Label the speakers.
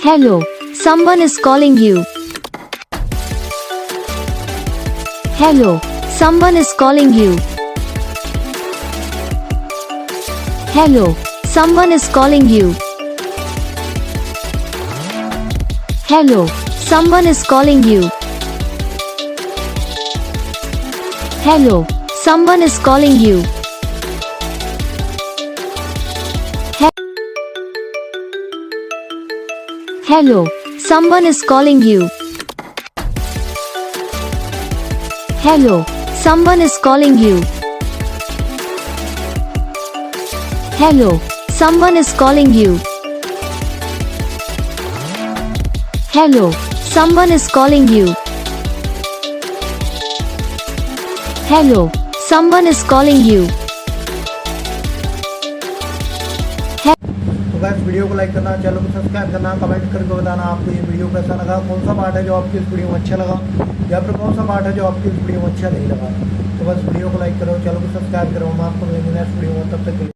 Speaker 1: Hello, someone is calling you. Hello, someone is calling you. Hello, someone is calling you. Hello, someone is calling you. Hello, someone is calling you. Hello, someone is calling you. Hello, someone is calling you. Hello, someone is calling you. Hello, someone is calling you. Hello, someone is calling you.
Speaker 2: तो guys video को like करना, channel को subscribe करना, comment करके बताना आपको ये video कैसा लगा, कौन सा पार्ट है जो आपकी इस वीडियो में अच्छा लगा या फिर कौन सा पार्ट है जो आपकी इस वीडियो में अच्छा नहीं लगा। तो बस वीडियो को लाइक करो, चैनल को सब्सक्राइब करो। हम आपको मिलेंगे नेक्स्ट वीडियो में, तब तक